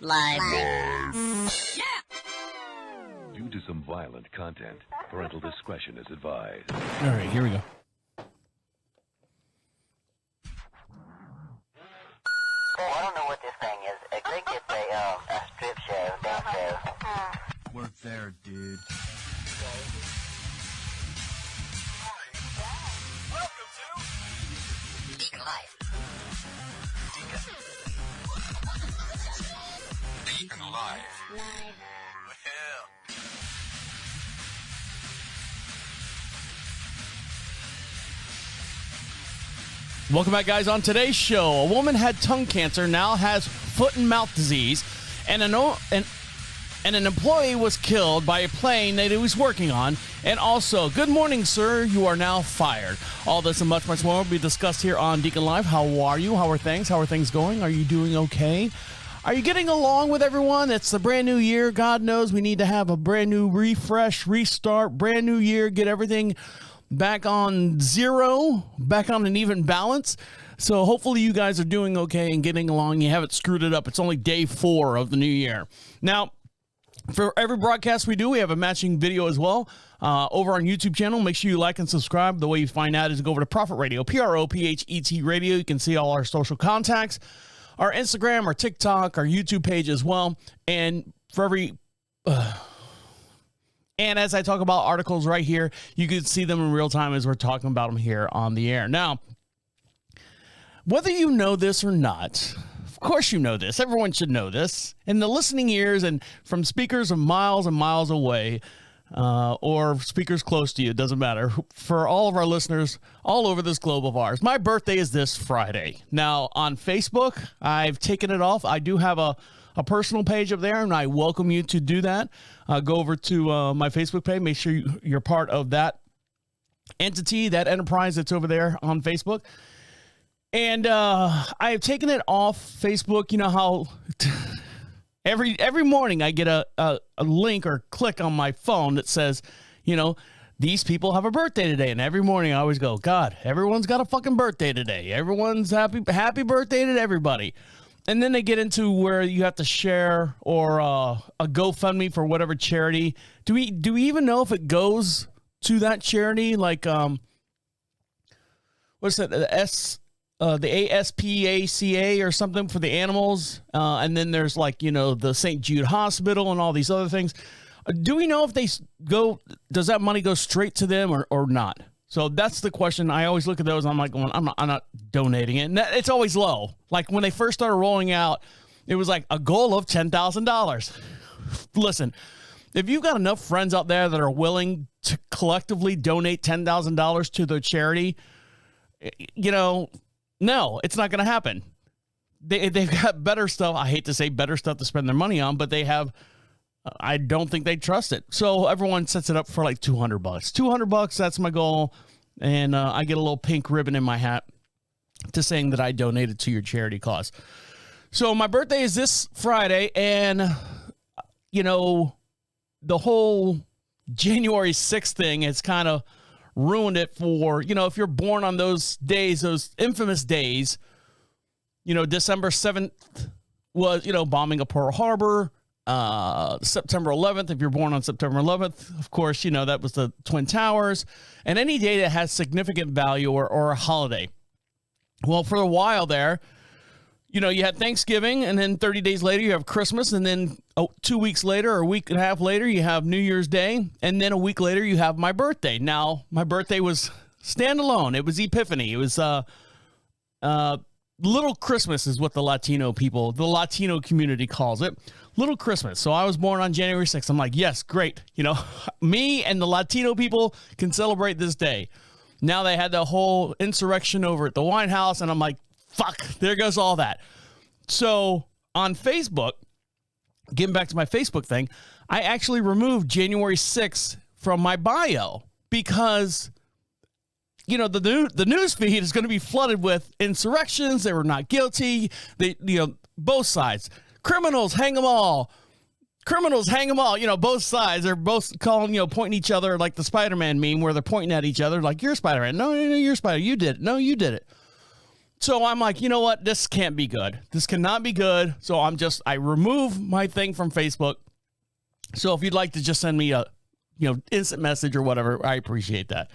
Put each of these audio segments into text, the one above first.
Live. Due to some violent content, parental discretion is advised. All right, here we go. I don't know what this thing is. I think it's a strip show, dance show. Work there, dude. Welcome to DeaconLive. DeaconLive. Live. Welcome back, guys. On today's show, a woman had tongue cancer, now has foot and mouth disease, and an employee was killed by a plane that he was working on. And also, good morning, sir. You are now fired. All this and much, much more will be discussed here on Deacon Live. How are you? How are things? How are things going? Are you doing okay? Are you getting along with everyone? It's the brand new year. God knows we need to have a brand new refresh, restart, brand new year, get everything back on zero, back on an even balance. So hopefully you guys are doing okay and getting along. You haven't screwed it up. It's only day 4 of the new year. Now, for every broadcast we do, we have a matching video as well over on YouTube channel. Make sure you like and subscribe. The way you find out is to go over to Prophet Radio, PROPHET Radio. You can see all our social contacts, our Instagram, our TikTok, our YouTube page as well. And for every... And as I talk about articles right here, you can see them in real time as we're talking about them here on the air. Now, whether you know this or not, of course you know this. Everyone should know this. In the listening ears and from speakers of miles and miles away or speakers close to you, it doesn't matter. For all of our listeners all over this globe of ours, my birthday is this Friday. Now, on Facebook, I've taken it off. I do have a personal page up there, and I welcome you to do that. Go over to my Facebook page. Make sure you're part of that entity, that enterprise that's over there on Facebook. And I have taken it off Facebook. You know how every morning I get a link or click on my phone that says, you know, these people have a birthday today. And every morning I always go, God, everyone's got a fucking birthday today. Everyone's happy birthday to everybody. And then they get into where you have to share or a GoFundMe for whatever charity. Do we even know if it goes to that charity? Like what's that? The ASPACA or something for the animals. And then there's like, you know, the St. Jude Hospital and all these other things. Do we know if they does that money go straight to them or not? So that's the question. I always look at those. I'm like, I'm not donating it. And it's always low. Like when they first started rolling out, it was like a goal of $10,000. Listen, if you've got enough friends out there that are willing to collectively donate $10,000 to their charity, you know, no, it's not going to happen. They've got better stuff. I hate to say better stuff to spend their money on, but they have. I don't think they trust it. So everyone sets it up for like $200. $200, that's my goal. And I get a little pink ribbon in my hat to saying that I donated to your charity cause. So my birthday is this Friday. And, you know, the whole January 6th thing has kind of ruined it for, you know, if you're born on those days, those infamous days, you know, December 7th was, you know, bombing of Pearl Harbor. September 11th, if you're born on September 11th, of course, you know, that was the Twin Towers, and any day that has significant value or a holiday. Well, for a while there, you know, you had Thanksgiving, and then 30 days later, you have Christmas, and then 2 weeks later, or a week and a half later, you have New Year's Day, and then a week later, you have my birthday. Now, my birthday was standalone. It was Epiphany. It was Little Christmas is what the Latino community calls it. Little Christmas. So I was born on January 6th. I'm like, yes, great. You know, me and the Latino people can celebrate this day. Now they had the whole insurrection over at the White House, and I'm like, fuck, there goes all that. So on Facebook, getting back to my Facebook thing, I actually removed January 6th from my bio because, you know, the news feed is going to be flooded with insurrections. They were not guilty. They, you know, both sides. Criminals, hang them all. Criminals, hang them all. You know, both sides. They're both calling, you know, pointing each other like the Spider-Man meme where they're pointing at each other like, you're Spider-Man. No, you're Spider. You did it. No, you did it. So I'm like, you know what? This can't be good. This cannot be good. So I remove my thing from Facebook. So if you'd like to just send me a, instant message or whatever, I appreciate that.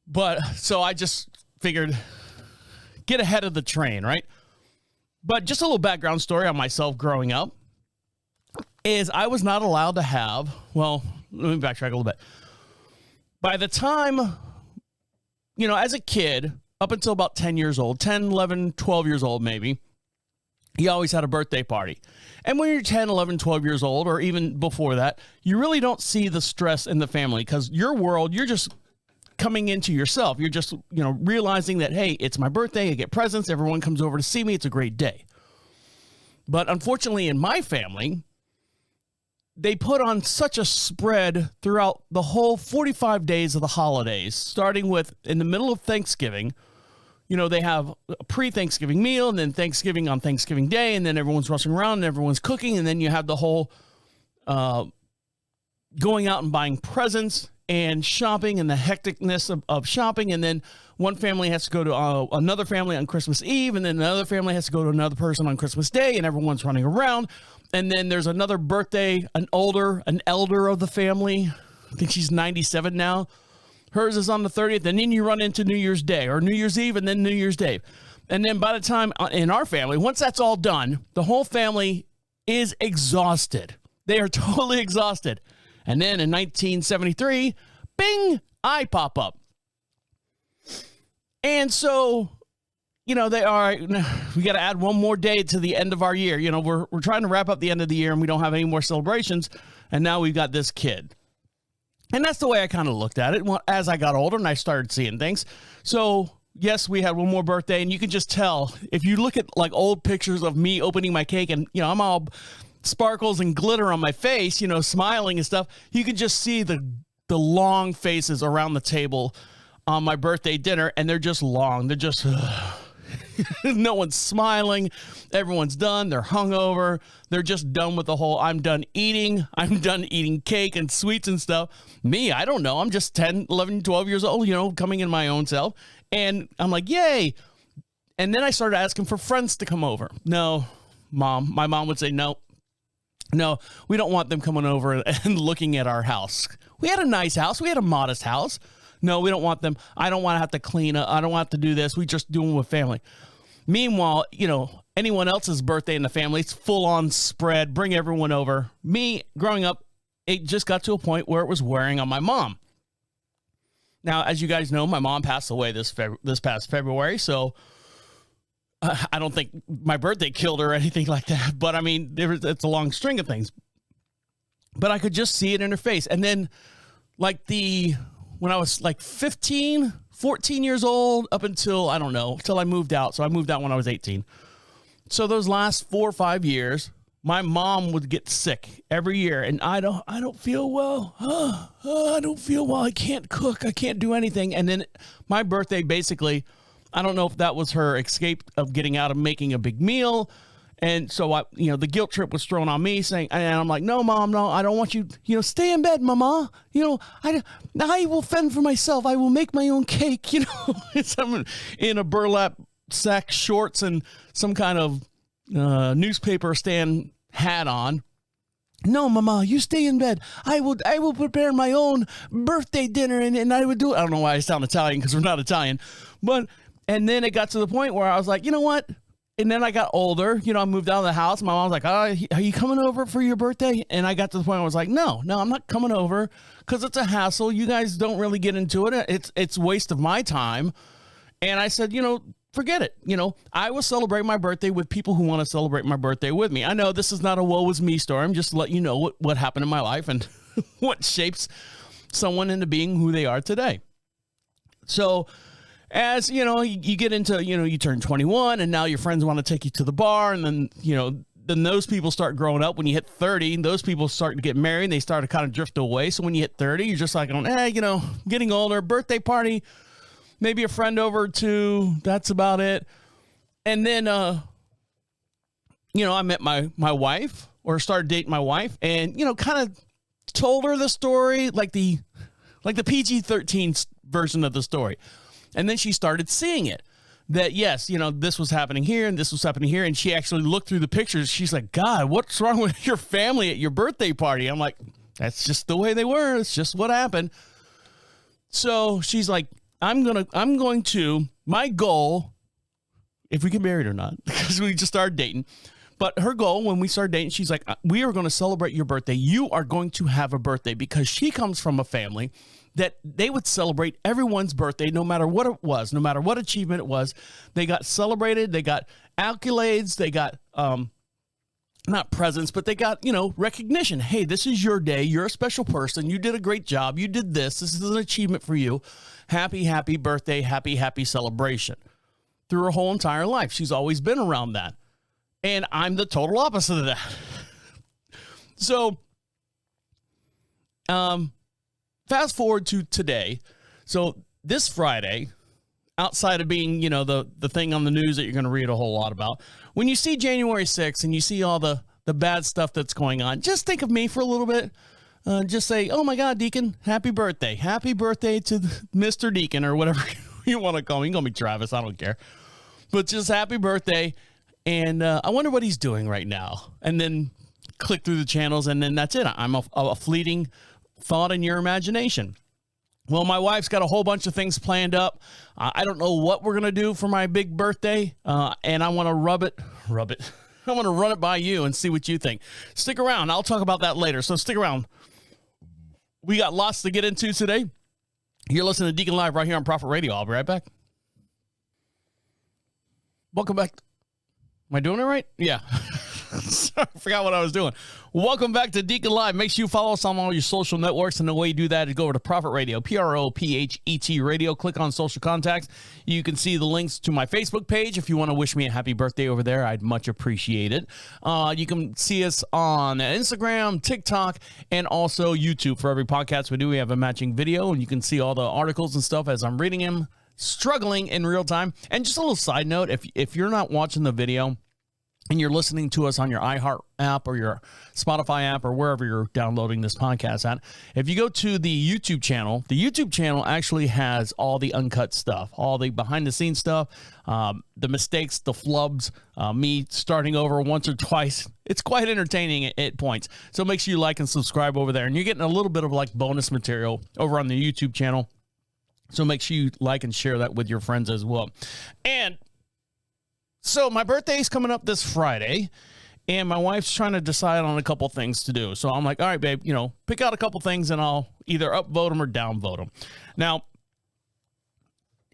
But so I just figured get ahead of the train, right? But just a little background story on myself growing up is I was not allowed to have, well, let me backtrack a little bit. By the time, as a kid, up until about 10 years old, 10, 11, 12 years old maybe, you always had a birthday party. And when you're 10, 11, 12 years old, or even before that, you really don't see the stress in the family because your world, you're just coming into yourself. You're just, realizing that, hey, it's my birthday, I get presents, everyone comes over to see me, it's a great day. But unfortunately, in my family, they put on such a spread throughout the whole 45 days of the holidays, starting with in the middle of Thanksgiving. They have a pre-Thanksgiving meal and then Thanksgiving on Thanksgiving Day, and then everyone's rushing around and everyone's cooking, and then you have the whole going out and buying presents and shopping and the hecticness of shopping, and then one family has to go to another family on Christmas Eve, and then another family has to go to another person on Christmas Day, and everyone's running around. And then there's another birthday, an elder of the family. I think she's 97 now. Hers is on the 30th, and then you run into New Year's Day or New Year's Eve and then New Year's Day. And then by the time in our family, once that's all done, the whole family is exhausted. They are totally exhausted. And then in 1973, bing, I pop up. And so, we got to add one more day to the end of our year. We're trying to wrap up the end of the year and we don't have any more celebrations. And now we've got this kid. And that's the way I kind of looked at it as I got older and I started seeing things. So, yes, we had one more birthday, and you can just tell if you look at like old pictures of me opening my cake and, I'm all sparkles and glitter on my face, smiling and stuff. You can just see the long faces around the table on my birthday dinner, and they're just long. They're just, no one's smiling. Everyone's done. They're hungover. They're just done with the whole, I'm done eating cake and sweets and stuff. Me, I don't know. I'm just 10, 11, 12 years old, coming in my own self. And I'm like, yay. And then I started asking for friends to come over. No, Mom. My mom would say, no, we don't want them coming over and looking at our house. We had a nice house. We had a modest house. No, we don't want them. I don't want to have to clean up. I don't want to do this. We just do them with family. Meanwhile, anyone else's birthday in the family, it's full on spread. Bring everyone over. Me, growing up, it just got to a point where it was wearing on my mom. Now, as you guys know, my mom passed away this past February, so I don't think my birthday killed her or anything like that. But I mean, it's a long string of things. But I could just see it in her face. And then, when I was like 15, 14 years old, up until, I don't know, till I moved out. So I moved out when I was 18. So those last 4 or 5 years, my mom would get sick every year, and I don't feel well. I don't feel well. I can't cook. I can't do anything. And then my birthday, basically, I don't know if that was her escape of getting out of making a big meal. And so the guilt trip was thrown on me, saying, and I'm like, no, Mom, no, I don't want you, stay in bed, Mama. I will fend for myself. I will make my own cake, I'm in a burlap sack shorts and some kind of newspaper stand hat on. No, Mama, you stay in bed. I will prepare my own birthday dinner and I would do it. I don't know why I sound Italian because we're not Italian, and then it got to the point where I was like, you know what? And then I got older, I moved out of the house. My mom was like, are you coming over for your birthday? And I got to the point where I was like, no, I'm not coming over because it's a hassle. You guys don't really get into it. It's waste of my time. And I said, forget it. I will celebrate my birthday with people who want to celebrate my birthday with me. I know this is not a woe is me story. I'm just to let you know what happened in my life and what shapes someone into being who they are today. So as, you get into, you turn 21 and now your friends want to take you to the bar, and then, then those people start growing up. When you hit 30, those people start to get married and they start to kind of drift away. So when you hit 30, you're just like, getting older, birthday party, maybe a friend over or two. That's about it. And then, I met my wife, or started dating my wife, and, kind of told her the story, like the PG-13 version of the story. And then she started seeing it. that, yes, this was happening here and this was happening here. And she actually looked through the pictures. She's like, God, what's wrong with your family at your birthday party? I'm like, that's just the way they were. It's just what happened. So she's like, my goal, if we get married or not, because we just started dating. But her goal when we started dating, she's like, we are going to celebrate your birthday. You are going to have a birthday, because she comes from a family that they would celebrate everyone's birthday, no matter what it was, no matter what achievement it was. They got celebrated. They got accolades. They got, not presents, but they got, recognition. Hey, this is your day. You're a special person. You did a great job. You did this. This is an achievement for you. Happy, happy birthday. Happy, happy celebration. Through her whole entire life, she's always been around that. And I'm the total opposite of that. So, fast forward to today. So this Friday, outside of being, the thing on the news that you're going to read a whole lot about, when you see January 6th and you see all the bad stuff that's going on, just think of me for a little bit. Just say, oh my God, Deacon, happy birthday. Happy birthday to Mr. Deacon, or whatever you want to call me. You can call me Travis. I don't care. But just happy birthday. And I wonder what he's doing right now. And then click through the channels, and then that's it. I'm a fleeting thought in your imagination. Well, my wife's got a whole bunch of things planned up. I don't know what we're going to do for my big birthday, and I want to rub it. I want to run it by you and see what you think. Stick around. I'll talk about that later, so stick around. We got lots to get into today. You're listening to Deacon Live right here on Prophet Radio. I'll be right back. Welcome back. Am I doing it right? Yeah. Sorry, I forgot what I was doing. Welcome back to Deacon Live. Make sure you follow us on all your social networks. And the way you do that is go over to Prophet Radio, PROPHET Radio. Click on social contacts. You can see the links to my Facebook page. If you want to wish me a happy birthday over there, I'd much appreciate it. You can see us on Instagram, TikTok, and also YouTube. For every podcast we do, we have a matching video, and you can see all the articles and stuff as I'm reading them, struggling in real time. And just a little side note, if you're not watching the video and you're listening to us on your iHeart app or your Spotify app or wherever you're downloading this podcast at, if you go to the YouTube channel actually has all the uncut stuff, all the behind-the-scenes stuff, the mistakes, the flubs, me starting over once or twice. It's quite entertaining at points. So make sure you like and subscribe over there. And you're getting a little bit of like bonus material over on the YouTube channel. So make sure you like and share that with your friends as well. And so my birthday is coming up this Friday, and my wife's trying to decide on a couple things to do. So I'm like, all right, babe, pick out a couple things, and I'll either upvote them or downvote them. Now,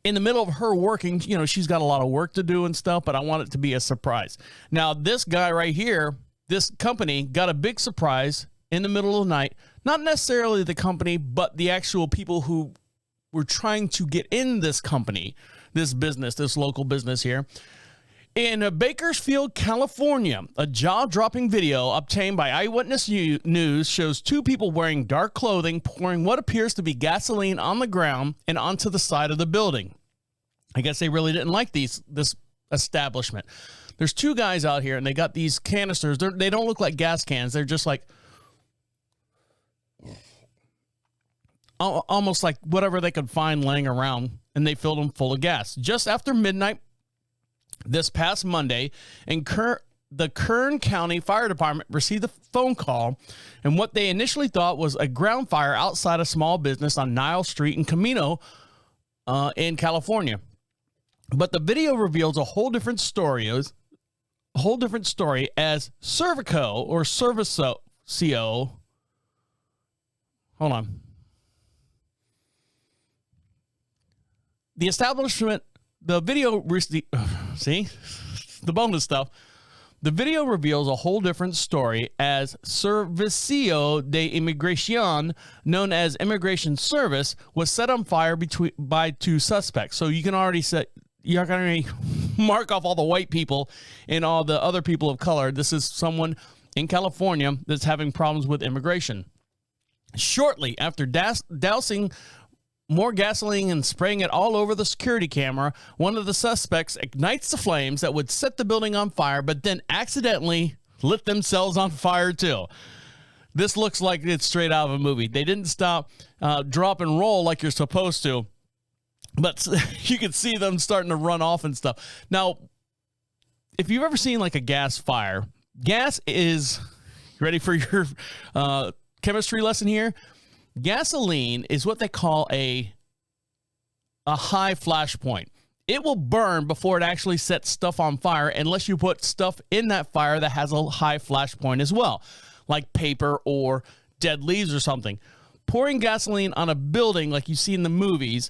in the middle of her working, she's got a lot of work to do and stuff, but I want it to be a surprise. Now, this guy right here, this company got a big surprise in the middle of the night. Not necessarily the company, but the actual people who were trying to get in this company, this business, this local business here. In Bakersfield, California, a jaw-dropping video obtained by Eyewitness News shows two people wearing dark clothing pouring what appears to be gasoline on the ground and onto the side of the building. I guess they really didn't like this establishment. There's two guys out here, and they got these canisters. They don't look like gas cans. They're just like almost like whatever they could find laying around, and they filled them full of gas. Just after midnight this past Monday, and the Kern County Fire Department received a phone call, and what they initially thought was a ground fire outside a small business on Niles Street in Camino in California. But the video reveals a whole different story. As Cervico or Servicio. Hold on. The establishment. The video, see, the bonus stuff. The video reveals a whole different story as Servicio de Inmigración, known as Immigration Service, was set on fire by two suspects. So you can already mark off all the white people and all the other people of color. This is someone in California that's having problems with immigration. Shortly after dousing more gasoline and spraying it all over the security camera, one of the suspects ignites the flames that would set the building on fire, but then accidentally lit themselves on fire too. This looks like it's straight out of a movie. They didn't stop, drop and roll like you're supposed to. But you can see them starting to run off and stuff. Now, if you've ever seen like a gas fire, gas is, you ready for your chemistry lesson here? Gasoline is what they call a high flash point. It will burn before it actually sets stuff on fire unless you put stuff in that fire that has a high flash point as well, like paper or dead leaves or something. Pouring gasoline on a building like you see in the movies,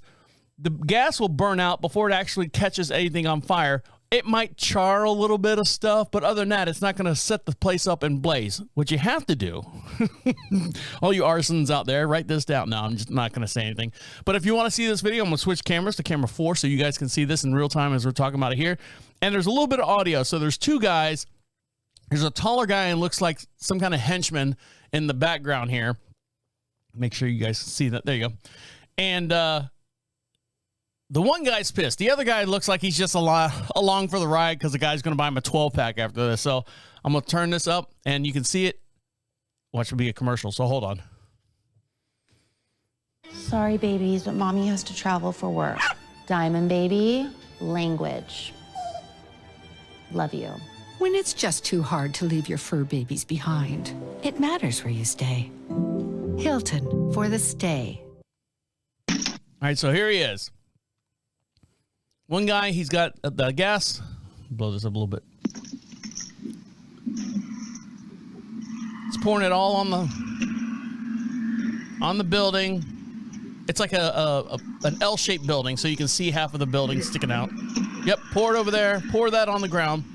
the gas will burn out before it actually catches anything on fire. It might char a little bit of stuff, but other than that, it's not going to set the place up in blaze. What you have to do, all you arsons out there, write this down. No, I'm just not going to say anything. But if you want to see this video, I'm going to switch cameras to camera 4 so you guys can see this in real time as we're talking about it here. And there's a little bit of audio. So there's two guys. There's a taller guy and looks like some kind of henchman in the background here. Make sure you guys see that. There you go. And the one guy's pissed. The other guy looks like he's just along for the ride because the guy's going to buy him a 12-pack after this. So I'm going to turn this up, and you can see it. Watch it be a commercial, so hold on. Sorry, babies, but mommy has to travel for work. Diamond baby, language. Love you. When it's just too hard to leave your fur babies behind, it matters where you stay. Hilton for the stay. All right, so here he is. One guy, he's got the gas. Blow this up a little bit. It's pouring it all on the building. It's like an L-shaped building, so you can see half of the building sticking out. Yep, pour it over there. Pour that on the ground.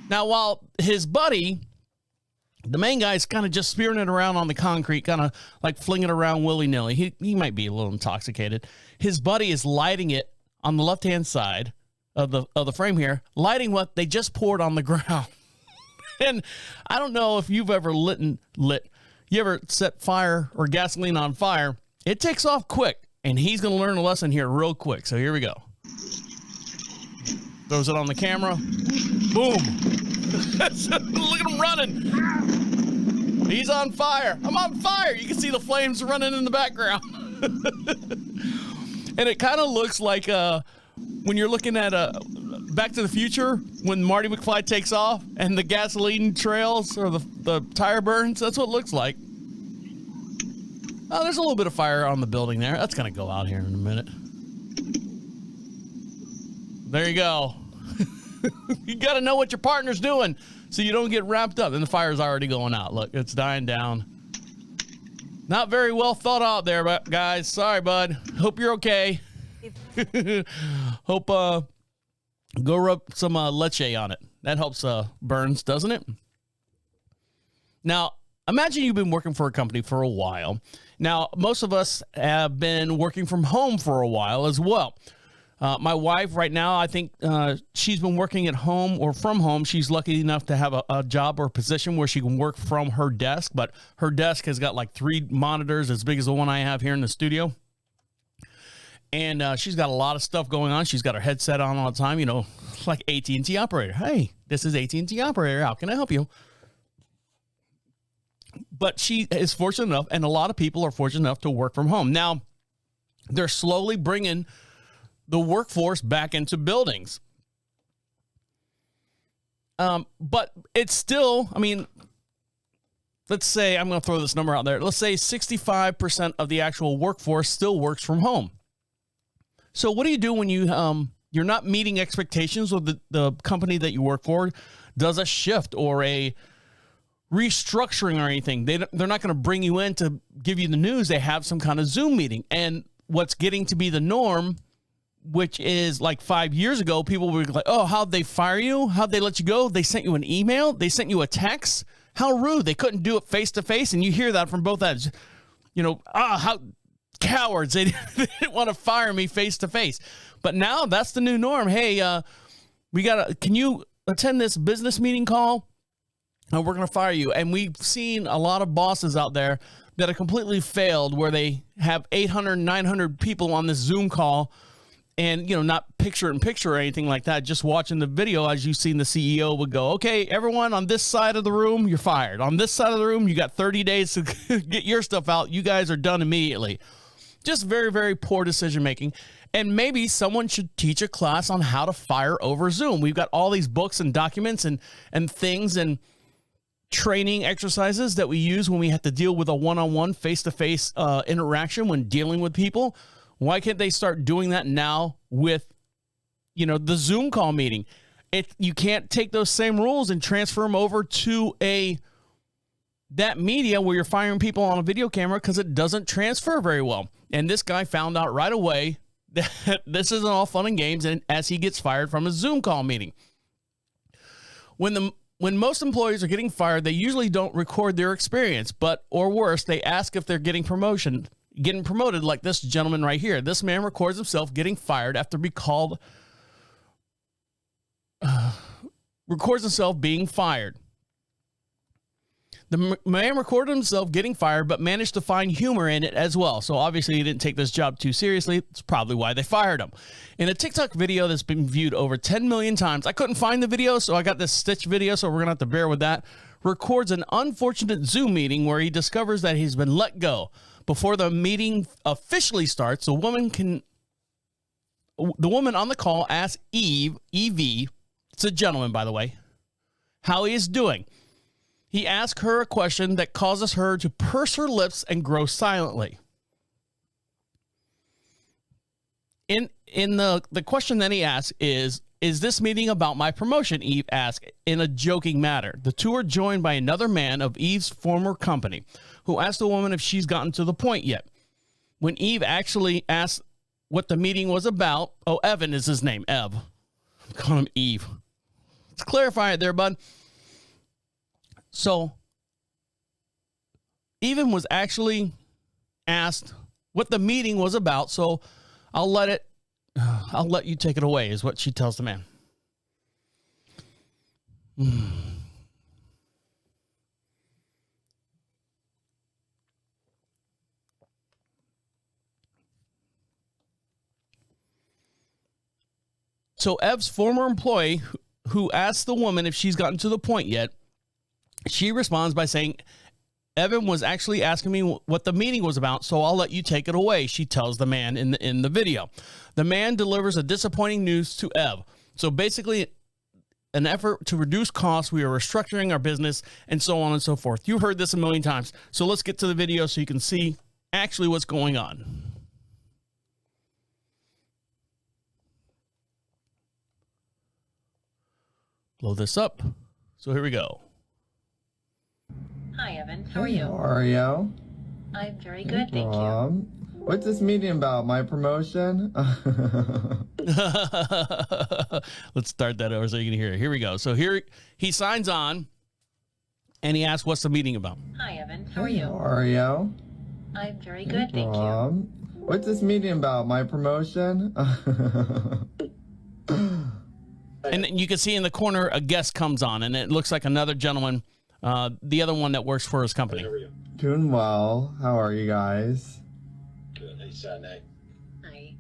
Now, while his buddy, the main guy's kind of just spearing it around on the concrete, kind of like flinging it around willy-nilly. He might be a little intoxicated. His buddy is lighting it on the left-hand side of the frame here, lighting what they just poured on the ground. And I don't know if you've ever you ever set fire or gasoline on fire. It takes off quick, and he's going to learn a lesson here real quick. So here we go. Throws it on the camera. Boom. Look at him running. He's on fire. I'm on fire. You can see the flames running in the background. And it kind of looks like when you're looking at Back to the Future, when Marty McFly takes off and the gasoline trails or the tire burns. That's what it looks like. Oh, there's a little bit of fire on the building there. That's going to go out here in a minute. There you go. You got to know what your partner's doing so you don't get wrapped up. And the fire's already going out. Look, it's dying down. Not very well thought out there, but guys. Sorry, bud. Hope you're okay. Hope go rub some leche on it. That helps burns, doesn't it? Now, imagine you've been working for a company for a while. Now, most of us have been working from home for a while as well. My wife right now, I think she's been working at home or from home. She's lucky enough to have a job or position where she can work from her desk, but her desk has got like 3 monitors as big as the one I have here in the studio. And she's got a lot of stuff going on. She's got her headset on all the time, you know, like AT&T operator. Hey, this is AT&T operator. How can I help you? But she is fortunate enough, and a lot of people are fortunate enough to work from home. Now, they're slowly bringing the workforce back into buildings. But it's still, I mean, let's say, I'm going to throw this number out there. Let's say 65% of the actual workforce still works from home. So what do you do when you're not meeting expectations with the company that you work for does a shift or a restructuring or anything? They're not going to bring you in to give you the news. They have some kind of Zoom meeting. And what's getting to be the norm, which is like 5 years ago, people were like, oh, how'd they fire you? How'd they let you go? They sent you an email? They sent you a text? How rude. They couldn't do it face to face. And you hear that from both ends. You know, how cowards. They didn't want to fire me face to face. But now that's the new norm. Hey, can you attend this business meeting call? And we're going to fire you. And we've seen a lot of bosses out there that have completely failed where they have 800, 900 people on this Zoom call. And, you know, not picture in picture or anything like that, just watching the video as you've seen the CEO would go, okay, everyone on this side of the room, you're fired. On this side of the room, you got 30 days to get your stuff out. You guys are done immediately. Just very, very poor decision making. And maybe someone should teach a class on how to fire over Zoom. We've got all these books and documents and things and training exercises that we use when we have to deal with a one-on-one, face-to-face interaction when dealing with people. Why can't they start doing that now with, the Zoom call meeting? You can't take those same rules and transfer them over to that media where you're firing people on a video camera, because it doesn't transfer very well. And this guy found out right away that this isn't all fun and games, and as he gets fired from a Zoom call meeting. When most employees are getting fired, they usually don't record their experience, or worse, they ask if they're getting promoted, like this gentleman right here. This man records himself getting fired after records himself being fired. The man recorded himself getting fired, but managed to find humor in it as well. So obviously he didn't take this job too seriously. It's probably why they fired him. In a TikTok video that's been viewed over 10 million times, I couldn't find the video, so I got this stitch video, so we're going to have to bear with that. Records an unfortunate Zoom meeting where he discovers that he's been let go. Before the meeting officially starts, the woman on the call asks Eve, it's a gentleman, by the way, how he is doing. He asks her a question that causes her to purse her lips and grow silently. In the question that he asks is this meeting about my promotion? Eve asks in a joking manner. The two are joined by another man of Eve's former company, who asked the woman if she's gotten to the point yet. When Eve actually asks what the meeting was about, Evan is his name, Ev. I'm calling him Eve. Let's clarify it there, bud. So, Evan was actually asked what the meeting was about, so I'll let you take it away, is what she tells the man. So, Ev's former employee, who asked the woman if she's gotten to the point yet, she responds by saying, Evan was actually asking me what the meeting was about, so I'll let you take it away, she tells the man in the video. The man delivers a disappointing news to Ev. So basically, an effort to reduce costs, we are restructuring our business, and so on and so forth. You heard this a million times. So let's get to the video so you can see actually what's going on. Blow this up. So here we go. Hi, Evan. How are you? How are you? I'm very good, thank you. What's this meeting about? My promotion? Let's start that over so you can hear it. Here we go. So here he signs on, and he asks, what's the meeting about? Hi, Evan. How are you? How are you? I'm very good, thank you. What's this meeting about? My promotion? And you can see in the corner a guest comes on, and it looks like another gentleman, the other one that works for his company. How are you? Doing well. How are you guys? Good. Hey, Satney. Hi.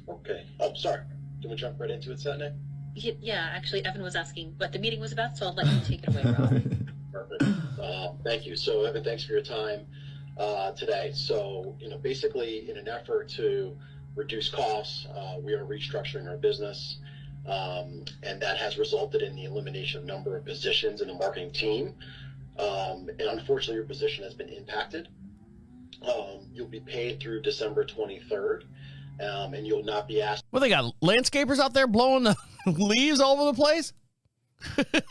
Okay. Oh, sorry. Do we jump right into it, Satney? Yeah, actually, Evan was asking what the meeting was about, so I'll let you take it away, Rob. Perfect. Thank you. So, Evan, thanks for your time today. So, basically, in an effort to reduce costs, we are restructuring our business. And that has resulted in the elimination of a number of positions in the marketing team. And unfortunately, your position has been impacted. You'll be paid through December 23rd, and you'll not be asked. Well, they got landscapers out there blowing the leaves all over the place.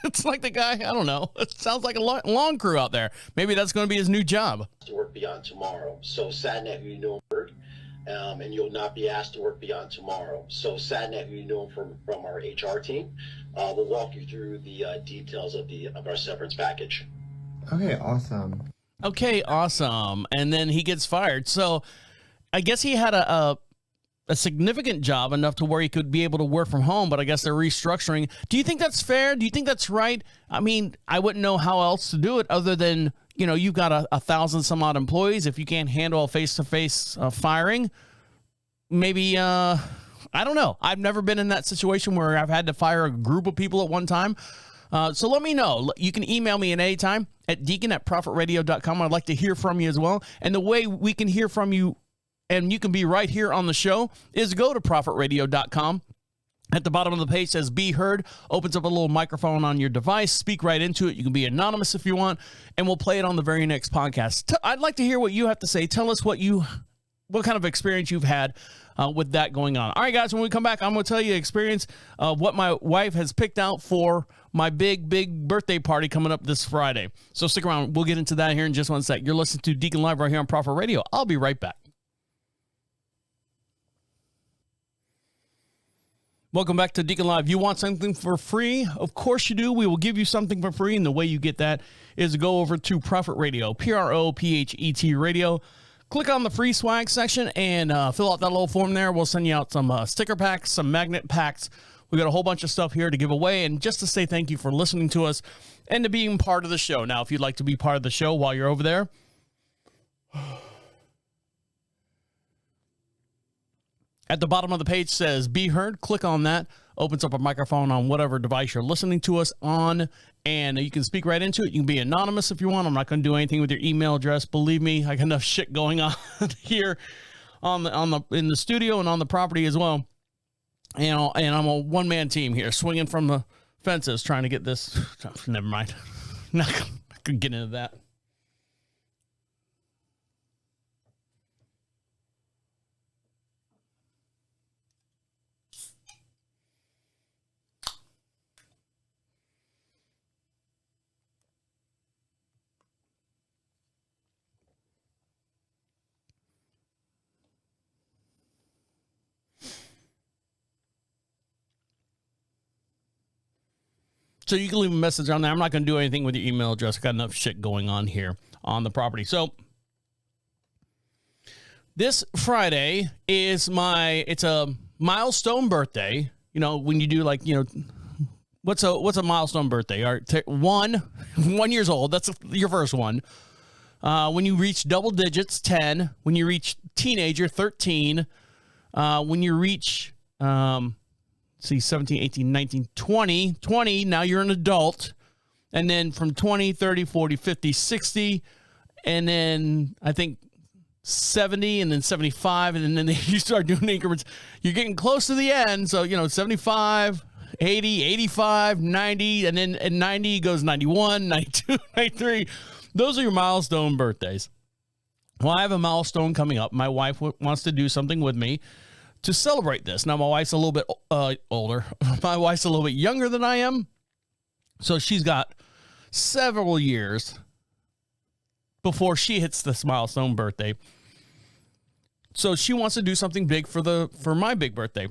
It's like the guy, I don't know. It sounds like a lawn crew out there. Maybe that's going to be his new job. To work beyond tomorrow. So Satnet, who you know, and you'll not be asked to work beyond tomorrow. So Satnet, who you know from our HR team, will walk you through the details of our severance package. Okay, awesome. Okay, awesome. And then he gets fired. So I guess he had a significant job enough to where he could be able to work from home, but I guess they're restructuring. Do you think that's fair? Do you think that's right? I mean, I wouldn't know how else to do it other than, you've got 1,000 some odd employees. If you can't handle a face-to-face firing, maybe, I don't know. I've never been in that situation where I've had to fire a group of people at one time. So let me know. You can email me at any time at deacon@profitradio.com. I'd like to hear from you as well. And the way we can hear from you and you can be right here on the show, is go to profitradio.com. At the bottom of the page says Be Heard, opens up a little microphone on your device. Speak right into it. You can be anonymous if you want, and we'll play it on the very next podcast. I'd like to hear what you have to say. Tell us what kind of experience you've had with that going on. All right, guys, when we come back, I'm going to tell you experience what my wife has picked out for my big birthday party coming up this Friday. So stick around. We'll get into that here in just one sec. You're listening to Deacon Live right here on Prophet Radio. I'll be right back. Welcome back to Deacon Live. You want something for free? Of course you do. We will give you something for free, and the way you get that is to go over to Prophet Radio, PROPHET Radio. Click on the free swag section and fill out that little form there. We'll send you out some sticker packs, some magnet packs. We got a whole bunch of stuff here to give away, and just to say thank you for listening to us and to being part of the show. Now, if you'd like to be part of the show while you're over there, at the bottom of the page says Be Heard. Click on that. Opens up a microphone on whatever device you're listening to us on, and you can speak right into it. You can be anonymous if you want. I'm not going to do anything with your email address. Believe me, I got enough shit going on here in the studio and on the property as well. And I'm a one-man team here, swinging from the fences, trying to get this. Never mind. Not going to get into that. So you can leave a message on there. I'm not going to do anything with your email address. Got enough shit going on here on the property. So this Friday is it's a milestone birthday. You know, when you do what's a milestone birthday? All right, 1 years old. That's your first one. When you reach double digits, 10. When you reach teenager, 13. When you reach 17, 18, 19, 20, now you're an adult. And then from 20, 30, 40, 50, 60, and then I think 70, and then 75, and then you start doing increments. You're getting close to the end. So, 75, 80, 85, 90, and then at 90 goes 91, 92, 93. Those are your milestone birthdays. Well, I have a milestone coming up. My wife wants to do something with me to celebrate this. Now, my wife's a little bit older. My wife's a little bit younger than I am. So she's got several years before she hits this milestone birthday. So she wants to do something big for my big birthday.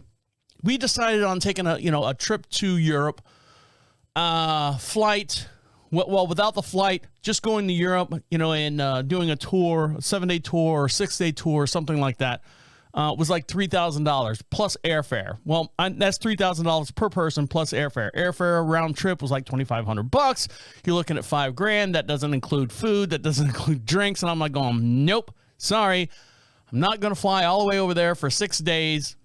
We decided on taking a trip to Europe, flight. Well, without the flight, just going to Europe, and doing a tour, a 7-day tour or 6-day tour, something like that. Was like $3,000 plus airfare. Well, that's $3,000 per person plus airfare. Airfare round trip was like $2,500. You're looking at $5,000. That doesn't include food. That doesn't include drinks. And I'm like going, nope, sorry. I'm not going to fly all the way over there for 6 days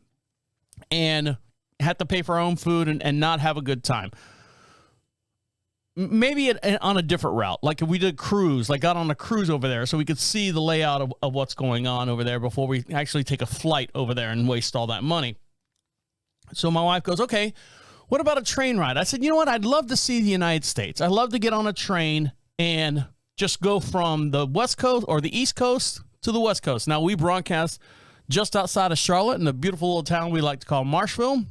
and have to pay for our own food and not have a good time. Maybe on a different route, like if we did a cruise, got on a cruise over there so we could see the layout of what's going on over there before we actually take a flight over there and waste all that money. So my wife goes, okay, what about a train ride? I said, you know what? I'd love to see the United States. I'd love to get on a train and just go from the West Coast or the East Coast to the West Coast. Now, we broadcast just outside of Charlotte in the beautiful little town we like to call Marshville.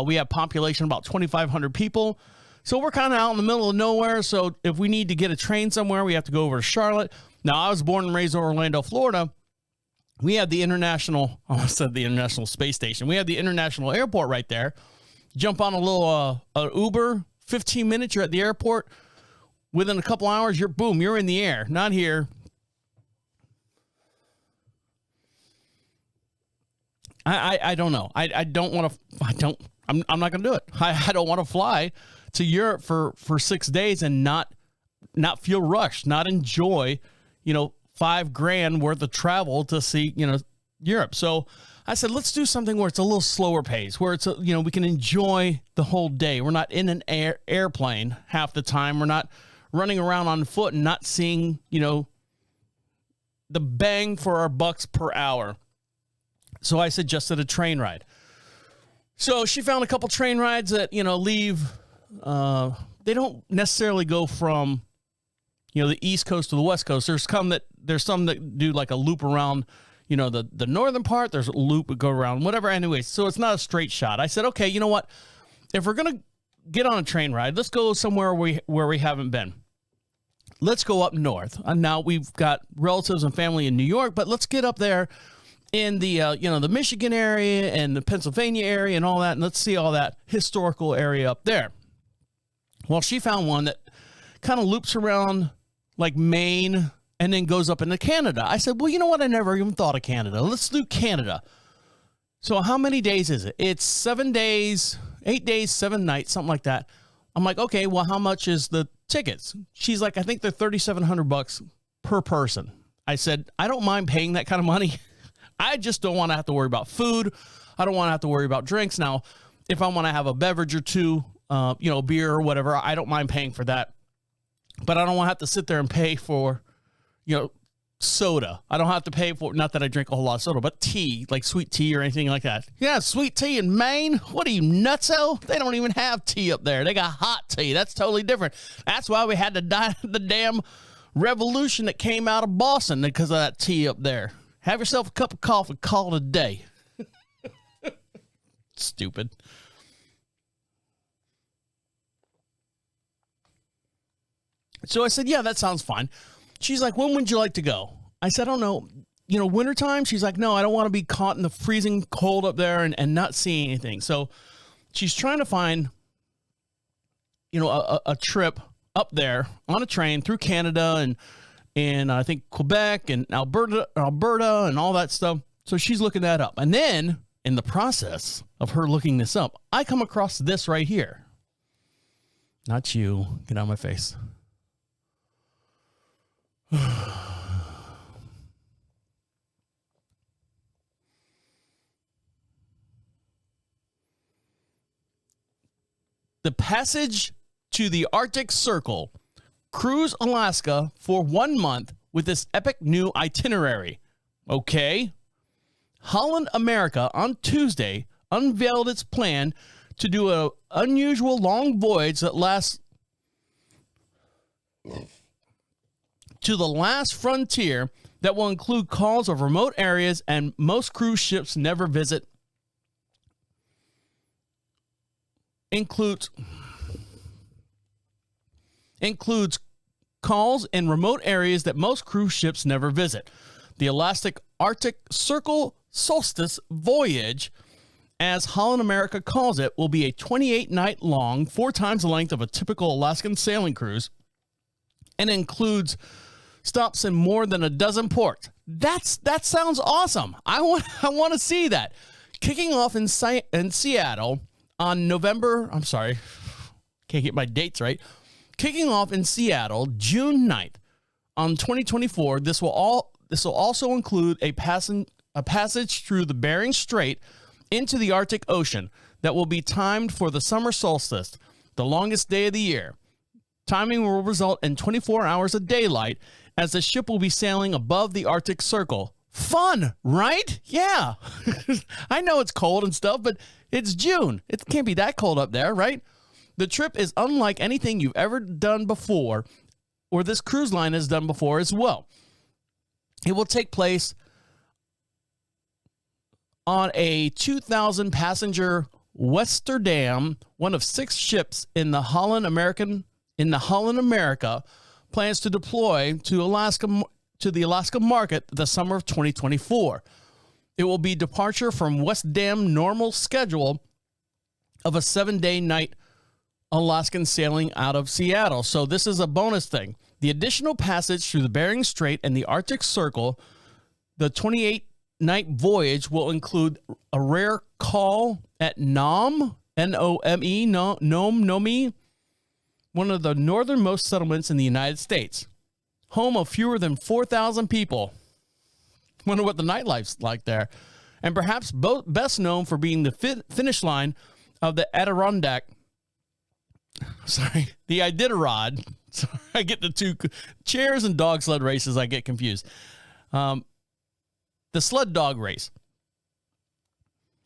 We have population about 2,500 people. So we're kind of out in the middle of nowhere. So if we need to get a train somewhere, we have to go over to Charlotte. Now, I was born and raised in Orlando, Florida. We have the International Space Station. We have the International Airport right there. Jump on a little Uber, 15 minutes, you're at the airport. Within a couple hours, you're in the air. Not here. I don't know. I'm not going to do it. I don't want to fly to Europe for 6 days and not feel rushed, not enjoy, $5,000 worth of travel to see, Europe. So I said, let's do something where it's a little slower pace, where it's, we can enjoy the whole day. We're not in an airplane half the time. We're not running around on foot and not seeing, the bang for our bucks per hour. So I suggested a train ride. So she found a couple train rides that, leave. They don't necessarily go from, the East Coast to the West Coast. There's some that do like a loop around, the northern part. There's a loop that go around, whatever. Anyway, so it's not a straight shot. I said, okay, you know what? If we're going to get on a train ride, let's go somewhere where we haven't been. Let's go up north. And now we've got relatives and family in New York, but let's get up there in the, the Michigan area and the Pennsylvania area and all that. And let's see all that historical area up there. Well, she found one that kind of loops around like Maine and then goes up into Canada. I said, well, you know what? I never even thought of Canada. Let's do Canada. So how many days is it? It's 7 days, 8 days, 7 nights, something like that. I'm like, okay, well, how much is the tickets? She's like, I think they're $3,700 per person. I said, I don't mind paying that kind of money. I just don't want to have to worry about food. I don't want to have to worry about drinks. Now, if I want to have a beverage or two, beer or whatever, I don't mind paying for that. But I don't want to have to sit there and pay for, soda. I don't have to pay for, not that I drink a whole lot of soda, but tea, like sweet tea or anything like that. Yeah, sweet tea in Maine? What are you, nutso? They don't even have tea up there. They got hot tea. That's totally different. That's why we had to die the damn revolution that came out of Boston because of that tea up there. Have yourself a cup of coffee, call it a day. Stupid. So I said, yeah, that sounds fine. She's like, when would you like to go? I said, I don't know, wintertime? She's like, no, I don't want to be caught in the freezing cold up there and not seeing anything. So she's trying to find, a trip up there on a train through Canada and I think Quebec and Alberta and all that stuff. So she's looking that up. And then in the process of her looking this up, I come across this right here. Not you. Get out of my face. The Passage to the Arctic Circle. Cruise Alaska for 1 month with this epic new itinerary. Okay. Holland America on Tuesday unveiled its plan to do an unusual long voyage that lasts to the last frontier that will include calls of remote areas and most cruise ships never visit. Includes calls in remote areas that most cruise ships never visit. The Elastic Arctic Circle Solstice Voyage, as Holland America calls it, will be a 28-night long, 4 times the length of a typical Alaskan sailing cruise, and includes stops in more than a dozen ports. That sounds awesome. I want to see that. Kicking off in Seattle on November, I'm sorry, can't get my dates right. Kicking off in Seattle, June 9th on 2024. This will also include a passage through the Bering Strait into the Arctic Ocean that will be timed for the summer solstice, the longest day of the year. Timing will result in 24 hours of daylight as the ship will be sailing above the Arctic Circle. Fun, right? Yeah. I know it's cold and stuff, but it's June. It can't be that cold up there, right? The trip is unlike anything you've ever done before, or this cruise line has done before as well. It will take place on a 2,000-passenger Westerdam, one of 6 ships in the Holland America plans to deploy to the Alaska market the summer of 2024. It will be departure from Westerdam normal schedule of a 7-day night Alaskan sailing out of Seattle. So this is a bonus thing. The additional passage through the Bering Strait and the Arctic Circle, the 28-night voyage will include a rare call at Nome, N-O-M-E, Nome, one of the northernmost settlements in the United States, home of fewer than 4,000 people. Wonder what the nightlife's like there. And perhaps best known for being the finish line of the the Iditarod. Sorry, I get the two chairs and dog sled races. I get confused. The sled dog race.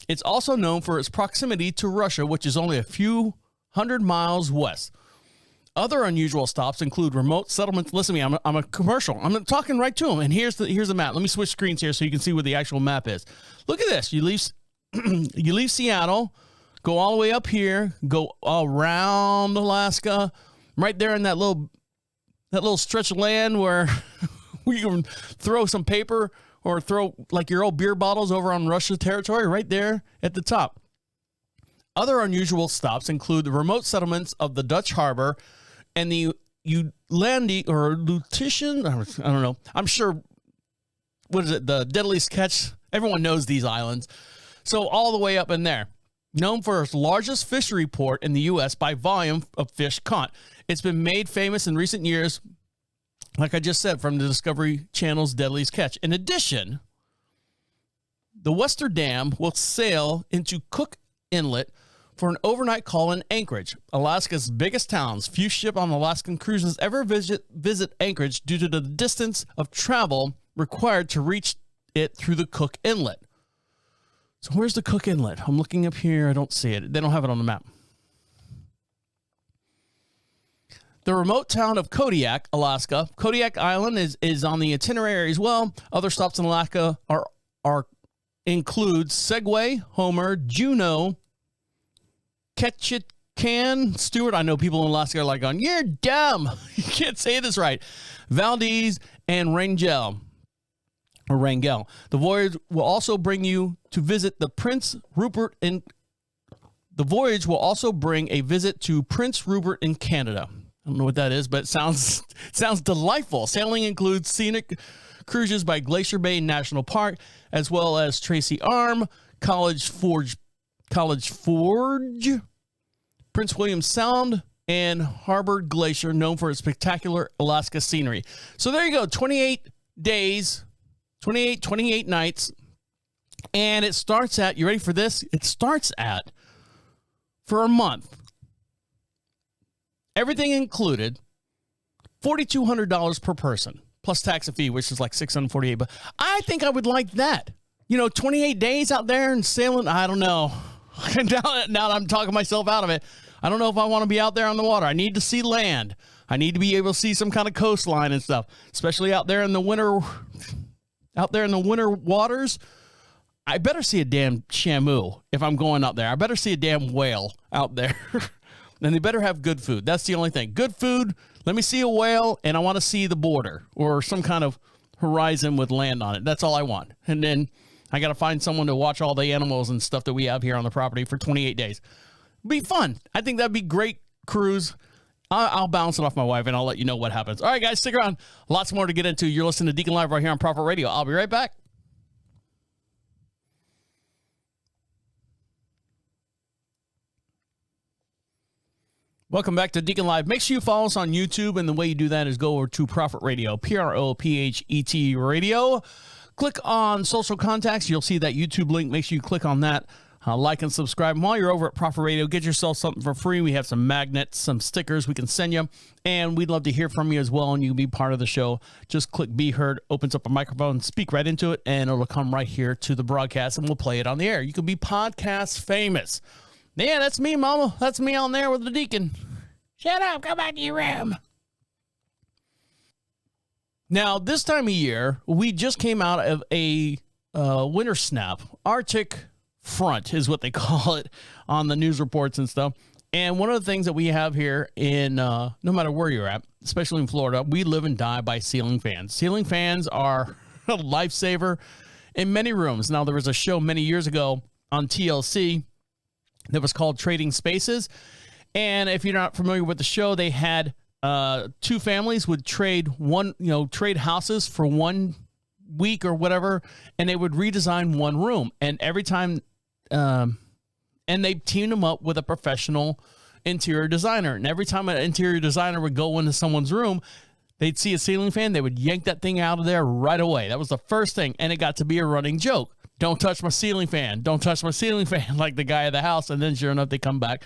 It's also known for its proximity to Russia, which is only a few hundred miles west. Other unusual stops include remote settlements. Listen to me, I'm a commercial. I'm talking right to them. And here's the map. Let me switch screens here so you can see what the actual map is. Look at this. You leave Seattle, go all the way up here, go around Alaska, right there in that little stretch of land where we can throw some paper or throw like your old beer bottles over on Russia territory right there at the top. Other unusual stops include the remote settlements of the Dutch harbor and the Ulandi or Lutetian. I don't know. I'm sure. What is it? The Deadliest Catch. Everyone knows these islands. So all the way up in there. Known for its largest fishery port in the U.S. by volume of fish caught. It's been made famous in recent years, like I just said, from the Discovery Channel's Deadliest Catch. In addition, the Wester Dam will sail into Cook Inlet for an overnight call in Anchorage, Alaska's biggest towns. Few ship on Alaskan cruises ever visit Anchorage due to the distance of travel required to reach it through the Cook Inlet. So where's the Cook Inlet? I'm looking up here. I don't see it. They don't have it on the map. The remote town of Kodiak, Alaska. Kodiak Island is on the itinerary as well. Other stops in Alaska include Segway, Homer, Juneau, Ketchikan, Stewart. I know people in Alaska are like, you're dumb. You can't say this right. Valdez and Rangel. The voyage will also bring you to visit the Prince Rupert in. The voyage will also bring a visit to Prince Rupert in Canada. I don't know what that is, but it sounds delightful. Sailing includes scenic cruises by Glacier Bay National Park, as well as Tracy Arm, College Forge, Prince William Sound, and Harbor Glacier, known for its spectacular Alaska scenery. So there you go, 28 days, 28 nights, and it starts at, you ready for this? It starts at, for a month, everything included, $4,200 per person, plus tax and fee, which is like $648. But I think I would like that. 28 days out there and sailing. I don't know. now that I'm talking myself out of it, I don't know if I want to be out there on the water. I need to see land. I need to be able to see some kind of coastline and stuff, especially out there in the winter. Out there in the winter waters, I better see a damn shamu if I'm going out there. I better see a damn whale out there. And they better have good food. That's the only thing. Good food. Let me see a whale, and I want to see the border or some kind of horizon with land on it. That's all I want. And then I got to find someone to watch all the animals and stuff that we have here on the property for 28 days. It'd be fun. I think that'd be great cruise. I'll bounce it off my wife, and I'll let you know what happens. All right, guys, stick around. Lots more to get into. You're listening to Deacon Live right here on Prophet Radio. I'll be right back. Welcome back to Deacon Live. Make sure you follow us on YouTube, and the way you do that is go over to Prophet Radio, Prophet Radio. Click on social contacts. You'll see that YouTube link. Make sure you click on that. Like and subscribe. And while you're over at Prophet Radio, get yourself something for free. We have some magnets, some stickers we can send you, and we'd love to hear from you as well, and you can be part of the show. Just click Be Heard, opens up a microphone, speak right into it, and it'll come right here to the broadcast, and we'll play it on the air. You can be podcast famous. Yeah, that's me, Mama. That's me on there with the deacon. Shut up. Go back to your room. Now, this time of year, we just came out of a winter snap. Arctic front is what they call it on the news reports and stuff. And one of the things that we have here in, no matter where you're at, especially in Florida, we live and die by ceiling fans. Ceiling fans are a lifesaver in many rooms. Now, there was a show many years ago on TLC that was called Trading Spaces. And if you're not familiar with the show, they had two families would trade houses for 1 week or whatever, and they would redesign one room. And every time, and they teamed them up with a professional interior designer. And every time an interior designer would go into someone's room, they'd see a ceiling fan, they would yank that thing out of there right away. That was the first thing. And it got to be a running joke. Don't touch my ceiling fan. Don't touch my ceiling fan, like the guy at the house. And then sure enough, they come back.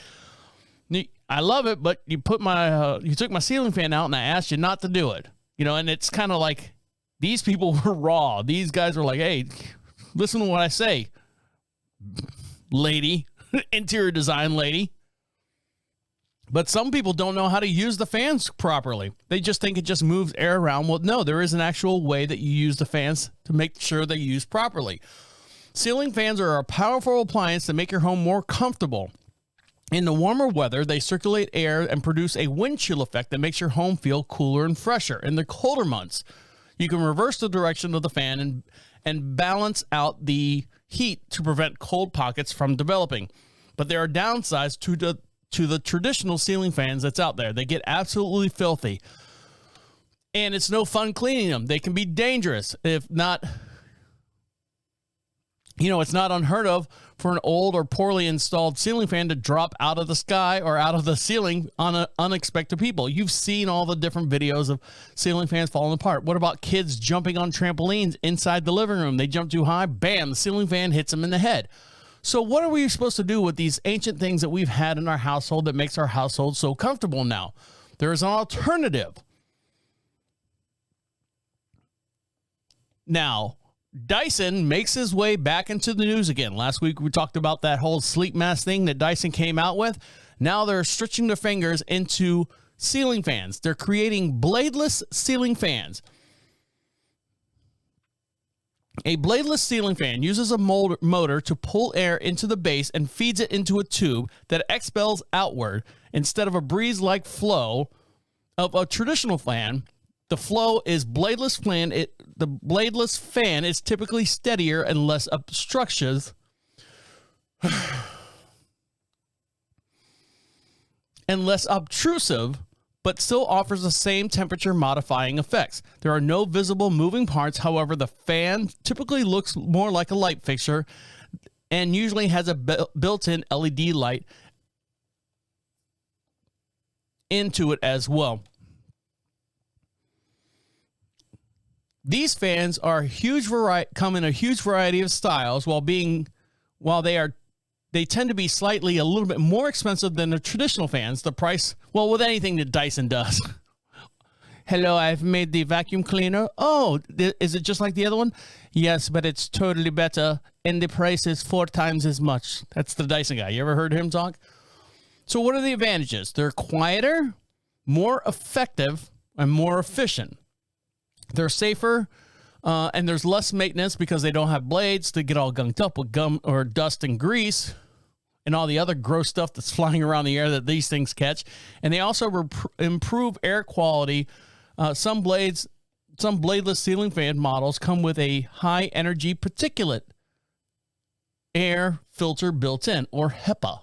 I love it, but you took my ceiling fan out and I asked you not to do it. And it's kind of like these people were raw. These guys were like, hey, listen to what I say. lady, interior design lady. But some people don't know how to use the fans properly. They just think it just moves air around. Well, no, there is an actual way that you use the fans to make sure they're used properly. Ceiling fans are a powerful appliance to make your home more comfortable. In the warmer weather, they circulate air and produce a wind chill effect that makes your home feel cooler and fresher. In the colder months, you can reverse the direction of the fan and balance out the heat to prevent cold pockets from developing. But there are downsides to the traditional ceiling fans that's out there. They get absolutely filthy. And it's no fun cleaning them. They can be dangerous. If not, it's not unheard of for an old or poorly installed ceiling fan to drop out of the sky or out of the ceiling on unexpected people. You've seen all the different videos of ceiling fans falling apart. What about kids jumping on trampolines inside the living room? They jump too high, bam, the ceiling fan hits them in the head. So what are we supposed to do with these ancient things that we've had in our household that makes our household so comfortable now? There is an alternative. Now, Dyson makes his way back into the news again. Last week, we talked about that whole sleep mask thing that Dyson came out with. Now they're stretching their fingers into ceiling fans. They're creating bladeless ceiling fans. A bladeless ceiling fan uses a motor to pull air into the base and feeds it into a tube that expels outward instead of a breeze-like flow of a traditional fan. The flow is bladeless fan. The bladeless fan is typically steadier and less obstructive but still offers the same temperature modifying effects. There are no visible moving parts. However, the fan typically looks more like a light fixture and usually has a built-in LED light into it as well. These fans are come in a huge variety of styles they tend to be slightly a little bit more expensive than the traditional fans. The price, well, with anything that Dyson does. Hello, I've made the vacuum cleaner. Oh, is it just like the other one? Yes, but it's totally better, and the price is 4 times as much. That's the Dyson guy. You ever heard him talk? So what are the advantages? They're quieter, more effective, and more efficient. They're safer, and there's less maintenance because they don't have blades to get all gunked up with gum or dust and grease and all the other gross stuff that's flying around the air that these things catch. And they also improve air quality. Some bladeless ceiling fan models come with a high energy particulate air filter built in, or HEPA,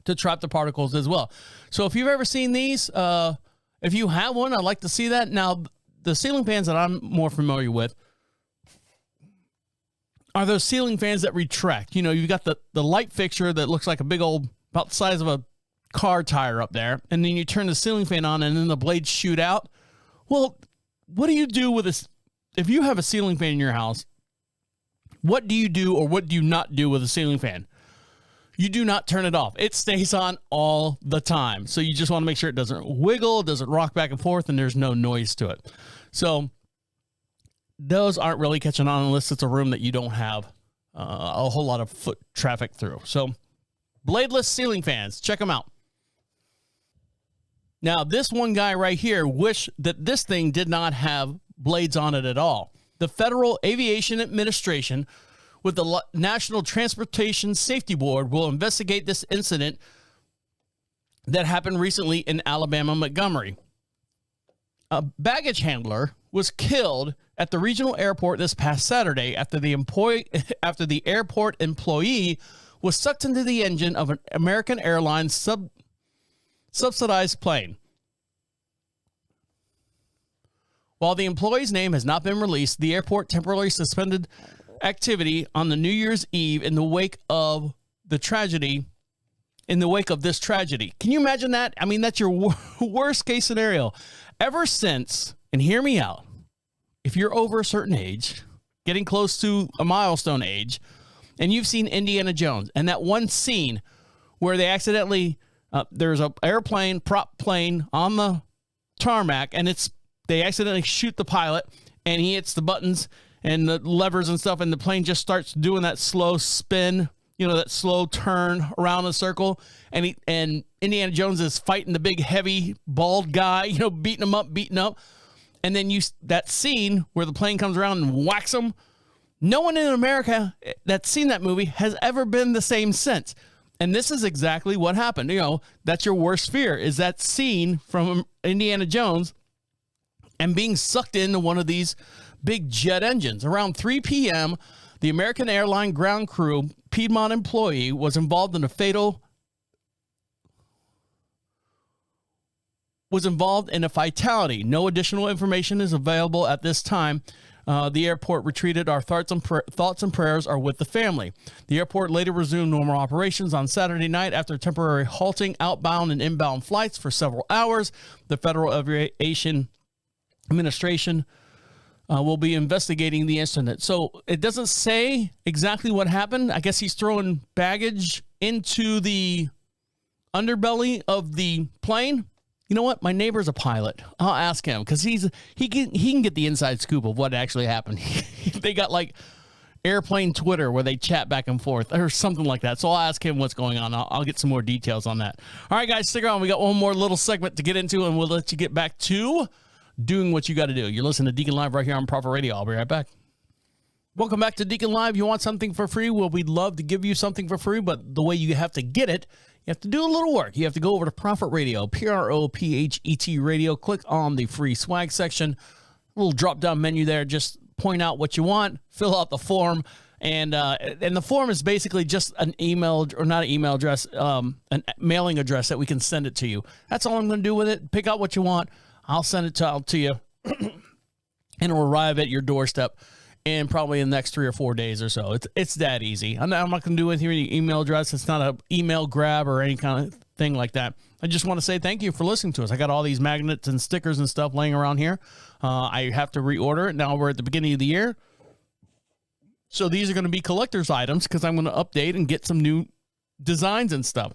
to trap the particles as well. So if you've ever seen these, if you have one, I'd like to see that. Now, the ceiling fans that I'm more familiar with are those ceiling fans that retract. You've got the light fixture that looks like a big old, about the size of a car tire up there, and then you turn the ceiling fan on and then the blades shoot out. Well, what do you do with this? If you have a ceiling fan in your house, what do you do or what do you not do with a ceiling fan? You do not turn it off. It stays on all the time. So you just want to make sure it doesn't wiggle, doesn't rock back and forth, and there's no noise to it. So those aren't really catching on unless it's a room that you don't have a whole lot of foot traffic through. So bladeless ceiling fans, check them out. Now, this one guy right here wished that this thing did not have blades on it at all. The Federal Aviation Administration with the National Transportation Safety Board will investigate this incident that happened recently in Alabama, Montgomery. A baggage handler was killed at the regional airport this past Saturday after the airport employee was sucked into the engine of an American Airlines subsidized plane. While the employee's name has not been released, the airport temporarily suspended activity on the New Year's Eve in the wake of this tragedy. Can you imagine that? I mean, that's your worst case scenario. Ever since, and hear me out, if you're over a certain age, getting close to a milestone age, and you've seen Indiana Jones, and that one scene where they accidentally, there's a airplane, prop plane on the tarmac, and they accidentally shoot the pilot, and he hits the buttons and the levers and stuff, and the plane just starts doing that slow spin, that slow turn around a circle, and Indiana Jones is fighting the big, heavy, bald guy, beating him up. And then that scene where the plane comes around and whacks him. No one in America that's seen that movie has ever been the same since. And this is exactly what happened. That's your worst fear, is that scene from Indiana Jones and being sucked into one of these big jet engines. Around 3 p.m., the American airline ground crew Piedmont employee was involved in a fatality. No additional information is available at this time. The airport retreated. Our thoughts and prayers are with the family. The airport later resumed normal operations on Saturday night after temporary halting outbound and inbound flights for several hours. The Federal Aviation Administration will be investigating the incident. So it doesn't say exactly what happened. I guess he's throwing baggage into the underbelly of the plane. You know what? My neighbor's a pilot. I'll ask him because he can get the inside scoop of what actually happened. They got like airplane Twitter where they chat back and forth or something like that. So I'll ask him what's going on. I'll get some more details on that. All right, guys, stick around. We got one more little segment to get into, and we'll let you get back to doing what you got to do. You're listening to Deacon Live right here on Prophet Radio. I'll be right back. Welcome back to Deacon Live. You want something for free? Well, we'd love to give you something for free, but the way you have to get it, you have to do a little work. You have to go over to Prophet Radio, Prophet Radio. Click on the free swag section. A little drop-down menu there. Just point out what you want. Fill out the form. And the form is basically just an email, or not an email address, a mailing address that we can send it to you. That's all I'm going to do with it. Pick out what you want. I'll send it out to you. And it'll arrive at your doorstep in probably the next 3 or 4 days or so. It's that easy. I'm not going to do anything with your email address. It's not an email grab or any kind of thing like that. I just want to say thank you for listening to us. I got all these magnets and stickers and stuff laying around here. I have to reorder it. Now we're at the beginning of the year. So these are going to be collector's items because I'm going to update and get some new designs and stuff.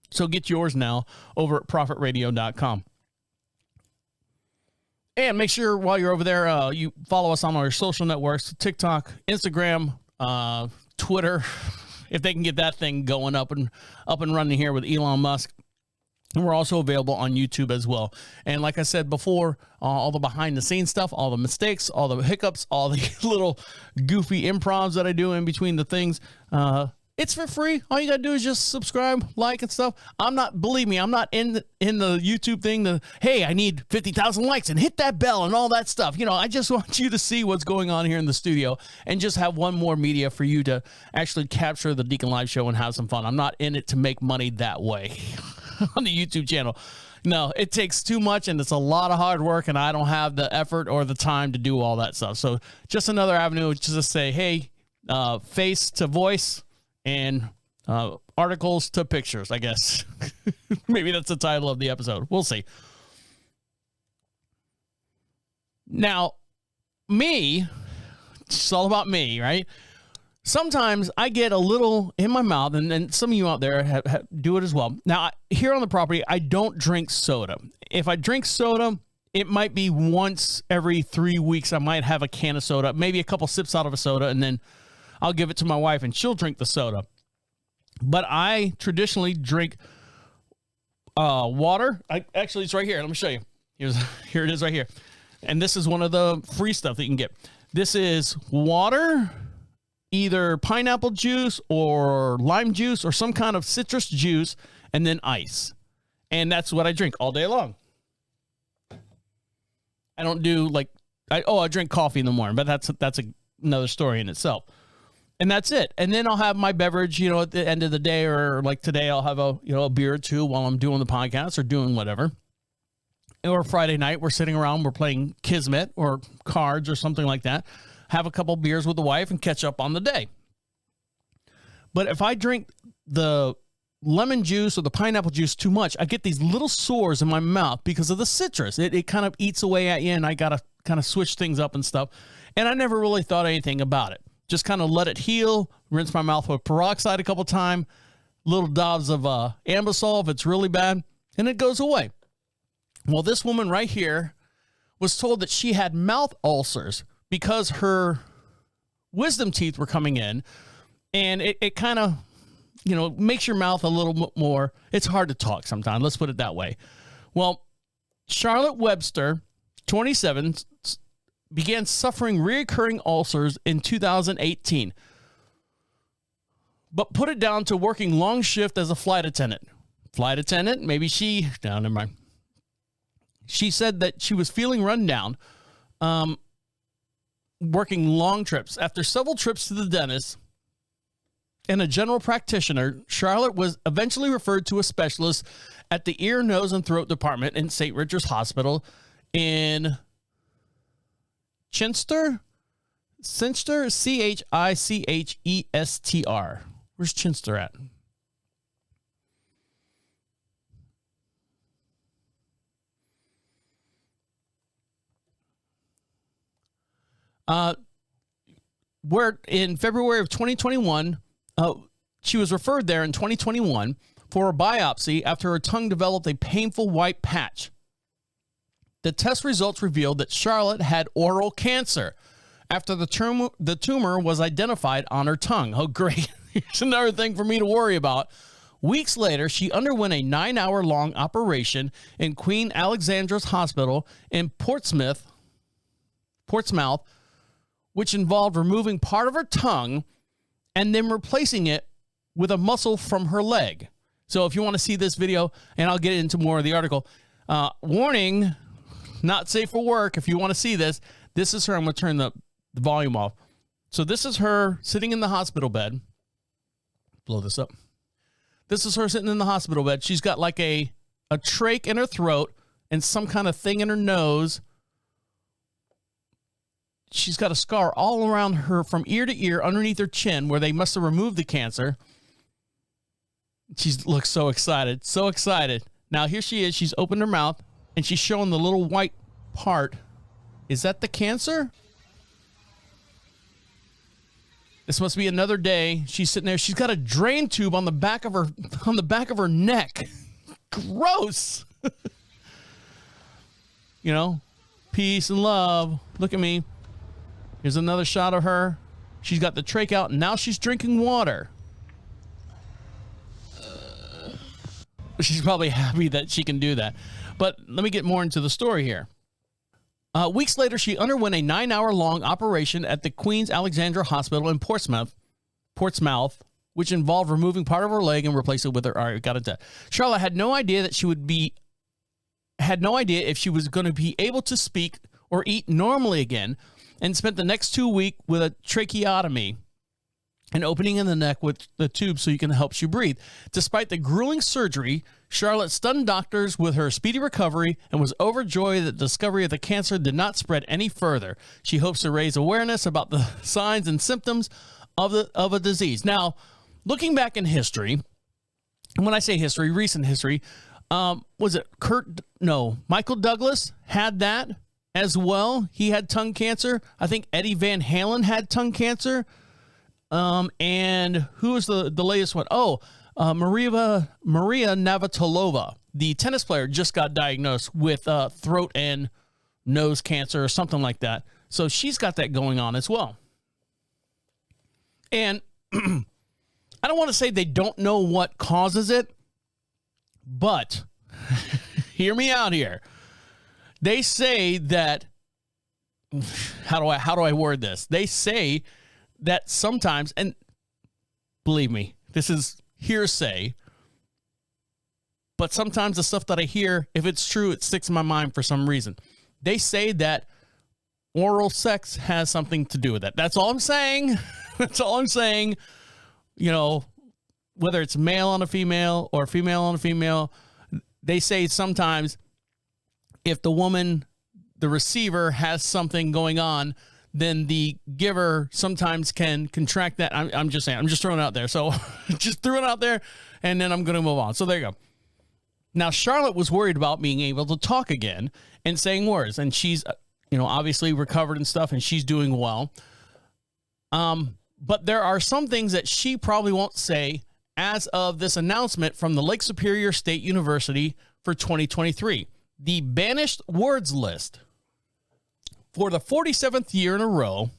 So get yours now over at prophetradio.com. And make sure while you're over there, you follow us on our social networks, TikTok, Instagram, Twitter, if they can get that thing going up and running here with Elon Musk. And we're also available on YouTube as well. And like I said before, all the behind the scenes stuff, all the mistakes, all the hiccups, all the little goofy improvs that I do in between the things, it's for free. All you got to do is just subscribe, like, and stuff. Believe me, I'm not in the YouTube thing. Hey, I need 50,000 likes and hit that bell and all that stuff. I just want you to see what's going on here in the studio and just have one more media for you to actually capture the Deacon Live show and have some fun. I'm not in it to make money that way on the YouTube channel. No, it takes too much and it's a lot of hard work and I don't have the effort or the time to do all that stuff. So just another avenue to just say, hey, face to voice, and articles to pictures, I guess. Maybe that's the title of the episode. We'll see. Now, it's all about me, right? Sometimes I get a little in my mouth, and some of you out there do it as well. Now, here on the property, I don't drink soda. If I drink soda, it might be once every 3 weeks. I might have a can of soda, maybe a couple sips out of a soda, and then I'll give it to my wife and she'll drink the soda. But I traditionally drink water. Actually, it's right here. Let me show you. Here it is right here. And this is one of the free stuff that you can get. This is water, either pineapple juice or lime juice or some kind of citrus juice, and then ice. And that's what I drink all day long. I don't do I drink coffee in the morning, but that's another story in itself. And that's it. And then I'll have my beverage, at the end of the day, or like today, I'll have a beer or two while I'm doing the podcast or doing whatever. Or Friday night, we're sitting around, we're playing Kismet or cards or something like that. Have a couple beers with the wife and catch up on the day. But if I drink the lemon juice or the pineapple juice too much, I get these little sores in my mouth because of the citrus. It kind of eats away at you, and I got to kind of switch things up and stuff. And I never really thought anything about it. Just kind of let it heal, rinse my mouth with peroxide a couple times, little dobs of Ambisol if it's really bad, and it goes away. Well, this woman right here was told that she had mouth ulcers because her wisdom teeth were coming in, And it kind of, makes your mouth a little bit more. It's hard to talk sometimes. Let's put it that way. Well, Charlotte Webster, 27, began suffering recurring ulcers in 2018, but put it down to working long shift as a flight attendant. Never mind. She said that she was feeling run down, working long trips. After several trips to the dentist and a general practitioner, Charlotte was eventually referred to a specialist at the ear, nose, and throat department in St. Richard's Hospital in Chinster, Chichester. Where's Chinster at? Where in February of 2021, she was referred there in 2021 for a biopsy after her tongue developed a painful white patch. The test results revealed that Charlotte had oral cancer after the tumor was identified on her tongue. Oh, great. Here's another thing for me to worry about. Weeks later, she underwent a 9-hour-long operation in Queen Alexandra's Hospital in Portsmouth, which involved removing part of her tongue and then replacing it with a muscle from her leg. So if you want to see this video, and I'll get into more of the article, warning, not safe for work. If you want to see this, this is her. I'm going to turn the volume off. So this is her sitting in the hospital bed. Blow this up. This is her sitting in the hospital bed. She's got like a trach in her throat and some kind of thing in her nose. She's got a scar all around her from ear to ear underneath her chin where they must have removed the cancer. She looks so excited, so excited. Now here she is. She's opened her mouth and she's showing the little white part. Is that the cancer? This must be another day. She's sitting there. She's got a drain tube on the back of her neck. Gross. Peace and love. Look at me. Here's another shot of her. She's got the trach out, and now she's drinking water. She's probably happy that she can do that. But let me get more into the story here. Weeks later, she underwent a 9-hour-long operation at the Queen's Alexandra Hospital in Portsmouth, which involved removing part of her leg and replacing it with her. All right, got it done. Charlotte had no idea if she was going to be able to speak or eat normally again, and spent the next 2 weeks with a tracheotomy, an opening in the neck with the tube so you can help you breathe. Despite the grueling surgery, Charlotte stunned doctors with her speedy recovery and was overjoyed that the discovery of the cancer did not spread any further. She hopes to raise awareness about the signs and symptoms of a disease. Now, looking back in history, and when I say history, recent history, was it Michael Douglas had that as well. He had tongue cancer. I think Eddie Van Halen had tongue cancer. And who was the latest one? Maria Navratilova, the tennis player, just got diagnosed with throat and nose cancer or something like that. So she's got that going on as well. And I don't want to say they don't know what causes it, but hear me out here. They say that, how do I word this? They say that sometimes, and believe me, this is hearsay, but sometimes the stuff that I hear, if it's true, it sticks in my mind for some reason. They say that oral sex has something to do with that. That's all I'm saying. That's all I'm saying. Whether it's male on a female or female on a female, they say sometimes if the woman, the receiver, has something going on, then the giver sometimes can contract that. I'm just saying. I'm just throwing it out there. So just threw it out there, and then I'm going to move on. So there you go. Now, Charlotte was worried about being able to talk again and saying words, and she's, obviously recovered and stuff, and she's doing well. But there are some things that she probably won't say as of this announcement from the Lake Superior State University for 2023. The banished words list. For the 47th year in a row,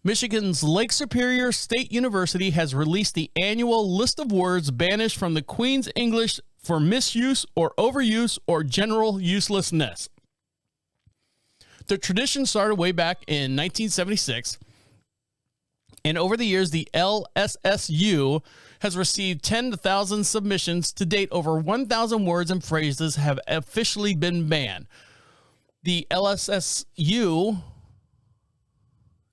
Michigan's Lake Superior State University has released the annual list of words banished from the Queen's English for misuse or overuse or general uselessness. The tradition started way back in 1976, and over the years, the LSSU has received 10,000 submissions. To date, over 1,000 words and phrases have officially been banned. The LSSU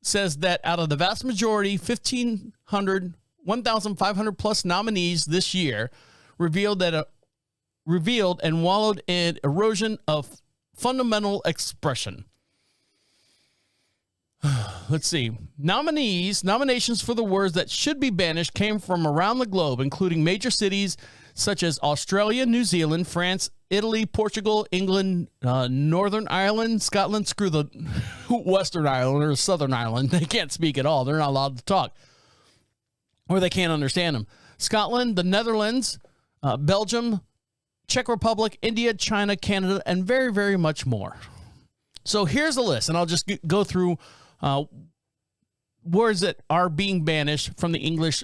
says that out of the vast majority, 1,500 plus nominees this year revealed and wallowed in erosion of fundamental expression. Let's see. Nominations for the words that should be banished came from around the globe, including major cities such as Australia, New Zealand, France, Italy, Portugal, England, Northern Ireland, Scotland. Screw the Western Ireland or Southern Ireland. They can't speak at all. They're not allowed to talk, or they can't understand them. Scotland, the Netherlands, Belgium, Czech Republic, India, China, Canada, and very, very much more. So here's a list, and I'll just go through words that are being banished from the English,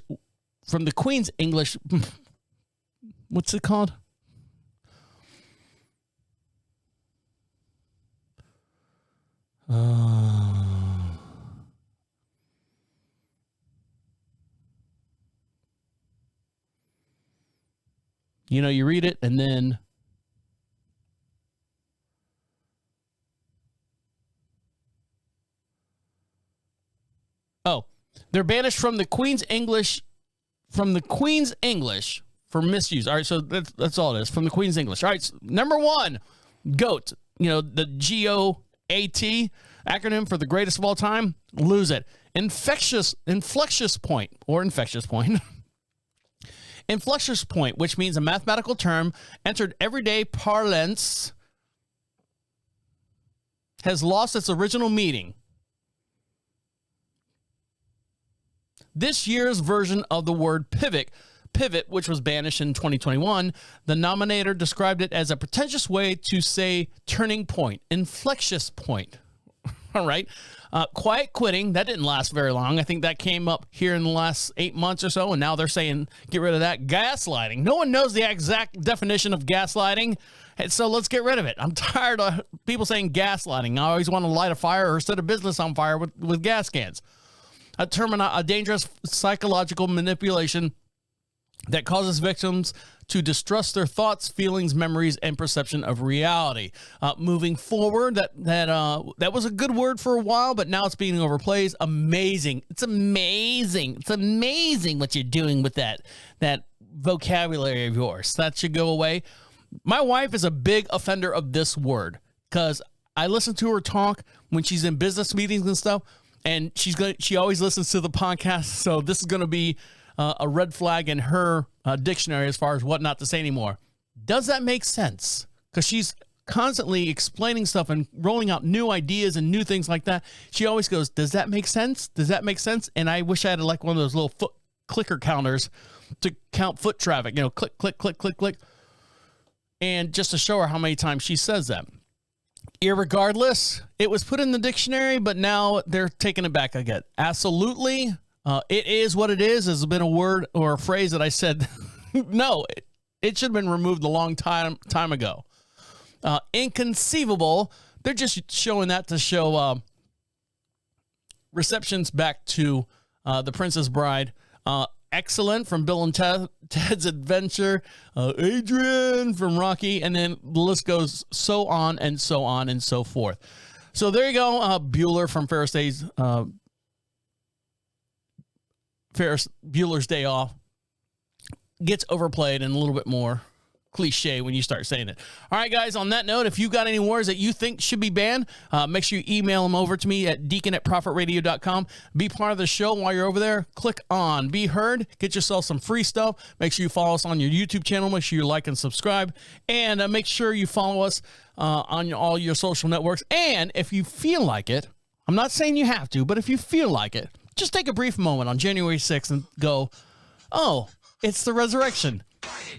from the Queen's English. What's it called? You know, you read it and then they're banished from the Queen's English, for misuse. All right, so that's all it is, from the Queen's English. All right, so number 1, GOAT. You know, the g.o.a.t. acronym for the greatest of all time. Lose it. Inflectious point. Inflectious point, which means a mathematical term entered everyday parlance, has lost its original meaning. This year's version of the word pivot, which was banished in 2021, the nominator described it as a pretentious way to say turning point, inflectious point. All right. Quiet quitting, that didn't last very long. I think that came up here in the last 8 months or so, and now they're saying get rid of that. Gaslighting. No one knows the exact definition of gaslighting, and so let's get rid of it. I'm tired of people saying gaslighting. I always want to light a fire or set a business on fire with gas cans. A dangerous psychological manipulation that causes victims to distrust their thoughts, feelings, memories, and perception of reality. Moving forward, that was a good word for a while, but now it's being overplayed. Amazing. It's amazing. It's amazing what you're doing with that vocabulary of yours. That should go away. My wife is a big offender of this word because I listen to her talk when she's in business meetings and stuff. And she always listens to the podcast, so this is going to be a red flag in her dictionary as far as what not to say anymore. Does that make sense? Because she's constantly explaining stuff and rolling out new ideas and new things like that. She always goes, does that make sense? Does that make sense? And I wish I had like one of those little foot clicker counters to count foot traffic, you know, click, click, click, click, click. And just to show her how many times she says that. Irregardless, it was put in the dictionary, but now they're taking it back again. Absolutely. It is what it is. Has been a word or a phrase that I said, no, it should have been removed a long time ago. Inconceivable. They're just showing that to show receptions back to The Princess Bride. Excellent from Bill and Ted's Adventure. Adrian from Rocky. And then the list goes so on and so on and so forth. So there you go. Bueller from Ferris Bueller's Day Off gets overplayed and a little bit more cliche when you start saying it. All right, guys, on that note, if you got any words that you think should be banned, make sure you email them over to me at deacon@profitradio.com. Be part of the show while you're over there. Click on Be Heard. Get yourself some free stuff. Make sure you follow us on your YouTube channel. Make sure you like and subscribe. And make sure you follow us on all your social networks. And if you feel like it, I'm not saying you have to, but if you feel like it, just take a brief moment on January 6th and go, oh, it's the resurrection.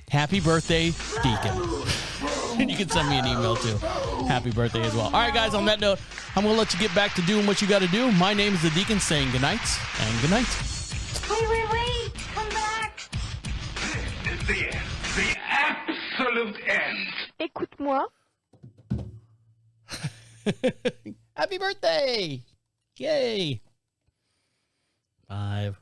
Happy birthday, Deacon. And you can send me an email too. Happy birthday as well. All right, guys, on that note, I'm going to let you get back to doing what you got to do. My name is the Deacon saying good night and good night. Wait. Come back. This is the end. The absolute end. Écoute-moi. Happy birthday. Yay. 5